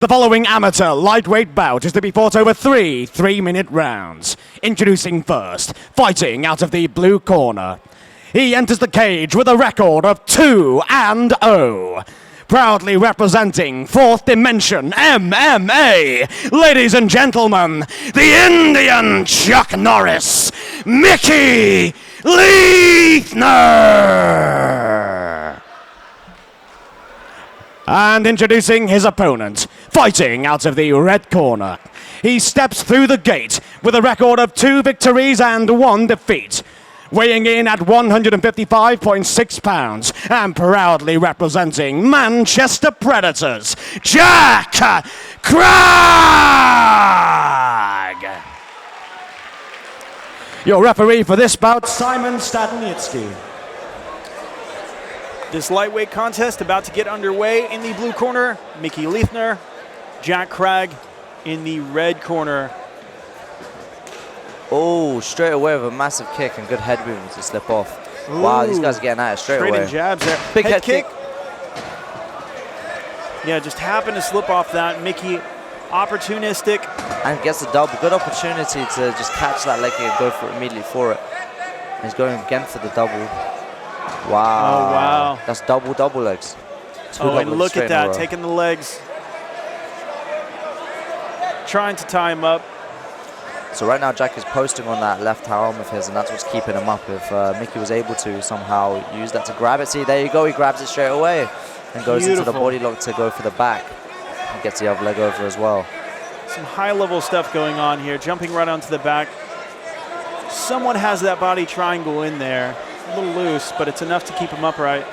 The following amateur lightweight bout is to be fought over three 3-minute rounds. Introducing first, fighting out of the blue corner. He enters the cage with a record of 2-0. Proudly representing Fourth Dimension MMA, ladies and gentlemen, the Indian Chuck Norris, Micky Leithner. And introducing his opponent, fighting out of the red corner. He steps through the gate with a record of 2 victories and 1 defeat. Weighing in at 155.6 pounds and proudly representing Manchester Predators, Jack Cragg. Your referee for this bout, Simon Stadenitsky. This lightweight contest about to get underway. In the blue corner, Micky Leithner. Jack Cragg in the red corner. Oh, straight away with a massive kick and good head movement to slip off. Ooh. Wow, these guys are getting at it straight away. Trading jabs there. Big head kick. Yeah, just happened to slip off that. Micky, opportunistic. And gets a double. Good opportunity to just catch that leg kick and go for it immediately for it. And he's going again for the double. Wow. Oh, wow. That's double legs. Oh, and look at that, taking the legs. Trying to tie him up. So right now Jack is posting on that left arm of his, and that's what's keeping him up. If Micky was able to somehow use that to grab it. See, there you go, he grabs it straight away and goes into the body lock to go for the back. And gets the other leg over as well. Some high-level stuff going on here, jumping right onto the back. Someone has that body triangle in there. A little loose, but it's enough to keep him upright.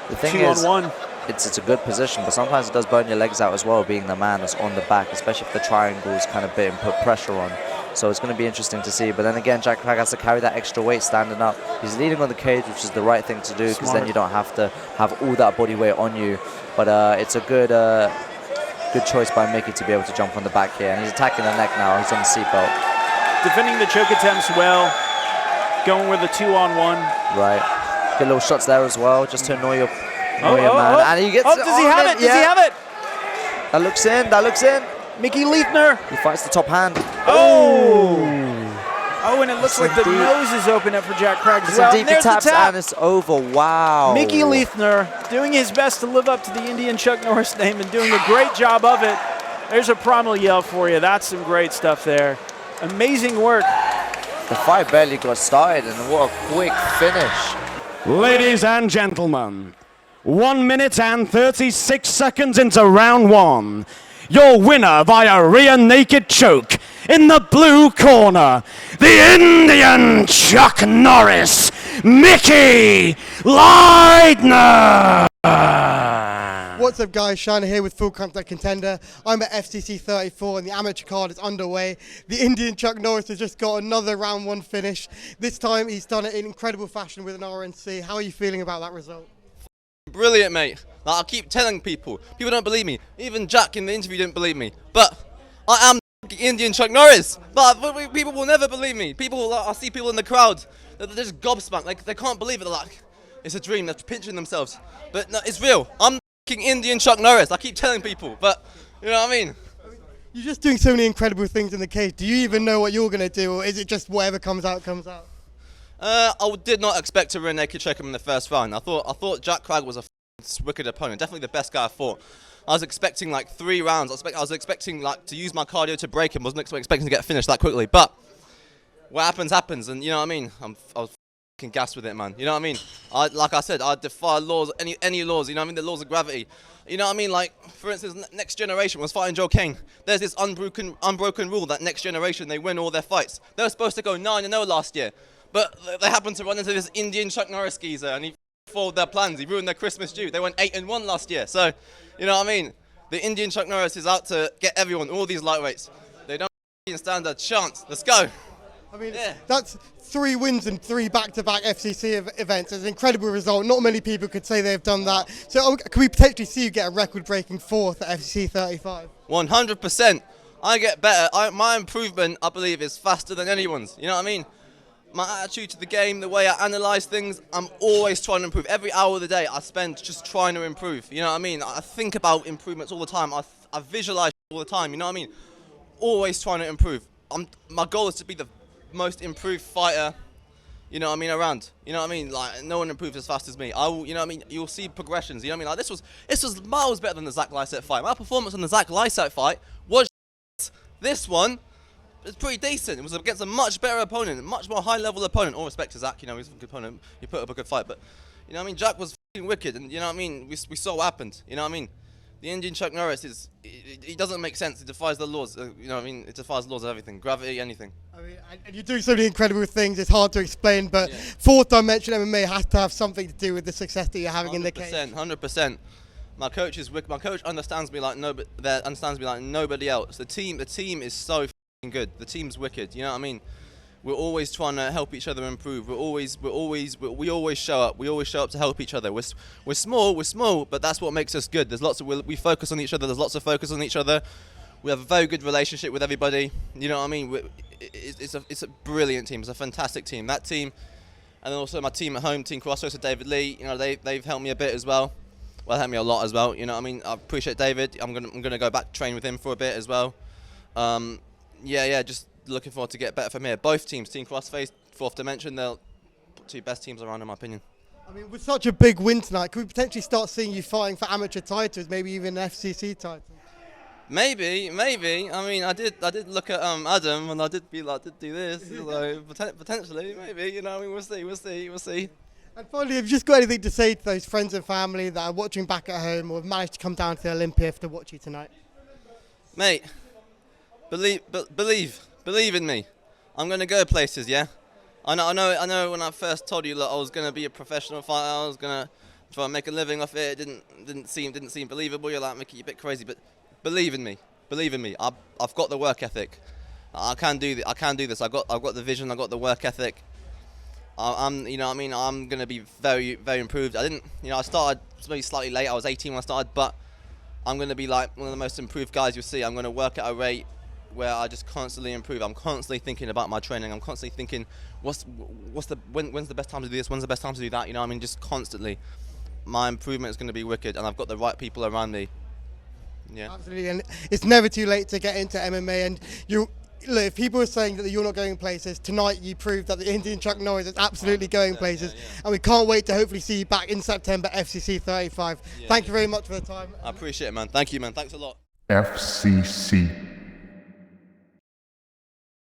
The thing 2 is, on 1. It's a good position, but sometimes it does burn your legs out as well, being the man that's on the back, especially if the triangle is kind of bit and put pressure on. So it's going to be interesting to see. But then again, Jack Cragg has to carry that extra weight standing up. He's leaning on the cage, which is the right thing to do, because then you don't have to have all that body weight on you. But it's a good choice by Micky to be able to jump on the back here. And he's attacking the neck now. He's on the seatbelt. Defending the choke attempts well. Going with a 2 on 1. Right. Good little shots there as well, just to annoy your man. And he gets does he have it? Does he have it? That looks in. Micky Leithner. He fights the top hand. Oh, and it looks like the nose is open up for Jack Cragg as well. Deep taps and it's over. Wow. Micky Leithner doing his best to live up to the Indian Chuck Norris name and doing a great job of it. There's a primal yell for you. That's some great stuff there. Amazing work. The fight barely got started, and what a quick finish. Ladies and gentlemen, 1 minute and 36 seconds into round 1. Your winner via rear naked choke in the blue corner, the Indian Chuck Norris, Micky Leithner. What's up, guys? Shana here with Full Contact Contender. I'm at FCC 34 and the amateur card is underway. The Indian Chuck Norris has just got another round 1 finish. This time he's done it in incredible fashion with an RNC. How are you feeling about that result? Brilliant, mate. Like, I keep telling people don't believe me. Even Jack in the interview didn't believe me. But I am the Indian Chuck Norris. But people will never believe me. I see people in the crowd, they're just gobsmacked. Like, they can't believe it. They're like, it's a dream. They're pinching themselves. But no, it's real. I'm Indian Chuck Norris. I keep telling people, but you know what I mean? You're just doing so many incredible things in the cage. Do you even know what you're going to do, or is it just whatever comes out, comes out? I did not expect to rear naked choke him in the first round. I thought Jack Cragg was a wicked opponent, definitely the best guy I fought. I was expecting like 3 rounds. I was expecting like to use my cardio to break him. Wasn't expecting to get finished that quickly. But what happens, and you know what I mean? I was fucking gassed with it, man. You know what I mean? Like I said, I defy laws, any laws. You know what I mean? The laws of gravity. You know what I mean? Like, for instance, Next Generation was fighting Joe Kane. There's this unbroken rule that Next Generation, they win all their fights. They were supposed to go 9-0 last year, but they happened to run into this Indian Chuck Norris geezer, and he foiled their plans. He ruined their Christmas due. They went 8-1 last year. So, you know what I mean? The Indian Chuck Norris is out to get everyone, all these lightweights. They don't stand a chance. Let's go. I mean, that's 3 wins and 3 back-to-back FCC events. It's an incredible result. Not many people could say they've done that. So can we potentially see you get a record-breaking 4th at FCC 35? 100%. I get better. My improvement, I believe, is faster than anyone's. You know what I mean? my attitude to the game, the way I analyse things, I'm always trying to improve. Every hour of the day I spend just trying to improve. You know what I mean? I think about improvements all the time. I visualise all the time. You know what I mean? Always trying to improve. My goal is to be the most improved fighter, you know what I mean, around. You know what I mean? Like, no one improves as fast as me. I will, you know what I mean? You'll see progressions. You know what I mean? Like, this was miles better than the Zach Lysette fight. My performance in the Zach Lysette fight was this one. It's pretty decent. It was against a much better opponent, a much more high-level opponent. All respect to Zach, you know, he's a good opponent. He put up a good fight, but you know what I mean. Jack was f***ing wicked, and you know what I mean. We saw what happened. You know what I mean. The Indian Chuck Norris he doesn't make sense. He defies the laws. You know what I mean. It defies the laws of everything, gravity, anything. I mean, and you're doing so many incredible things. It's hard to explain, but fourth dimension MMA has to have something to do with the success that you're having in the cage. 100%. My coach is wicked. My coach understands me like nobody else. The team is so good. The team's wicked. You know what I mean? We're always trying to help each other improve. We always show up. We always show up to help each other. We're small, but that's what makes us good. There's lots of we focus on each other. There's lots of focus on each other. We have a very good relationship with everybody. You know what I mean? It's a brilliant team. It's a fantastic team. That team, and then also my team at home, Team Crossroads with David Lee. You know, they've helped me a bit as well. Well, helped me a lot as well. You know what I mean? I appreciate David. I'm gonna go back train with him for a bit as well. Just looking forward to get better from here. Both teams, Team Crossface, Fourth Dimension, they're two best teams around in my opinion. I mean, with such a big win tonight, could we potentially start seeing you fighting for amateur titles, maybe even an FCC title? Maybe. I mean, I did look at Adam, and I did do this. So potentially, maybe. You know, I mean, we'll see. And finally, have you just got anything to say to those friends and family that are watching back at home or have managed to come down to the Olympia to watch you tonight? Mate, believe in me. I'm gonna go places, yeah. I know. When I first told you that I was gonna be a professional fighter, I was gonna try and make a living off it. It didn't seem believable. You're like, Micky, you're a bit crazy, but believe in me. I've got the work ethic. I can do this. I've got the vision. I've got the work ethic. You know what I mean. I'm gonna be very, very improved. I started maybe slightly late. I was 18 when I started, but I'm gonna be like one of the most improved guys you'll see. I'm gonna work at a rate where I just constantly improve. I'm constantly thinking about my training. I'm constantly thinking, when's the best time to do this? When's the best time to do that? You know what I mean? Just constantly. My improvement is going to be wicked, and I've got the right people around me. Yeah. Absolutely, and it's never too late to get into MMA. And look, if people are saying that you're not going places, tonight you proved that the Indian Chuck Norris is absolutely going places. Yeah. And we can't wait to hopefully see you back in September, FCC 35. Thank you very much for the time. I appreciate it, man. Thank you, man. Thanks a lot. FCC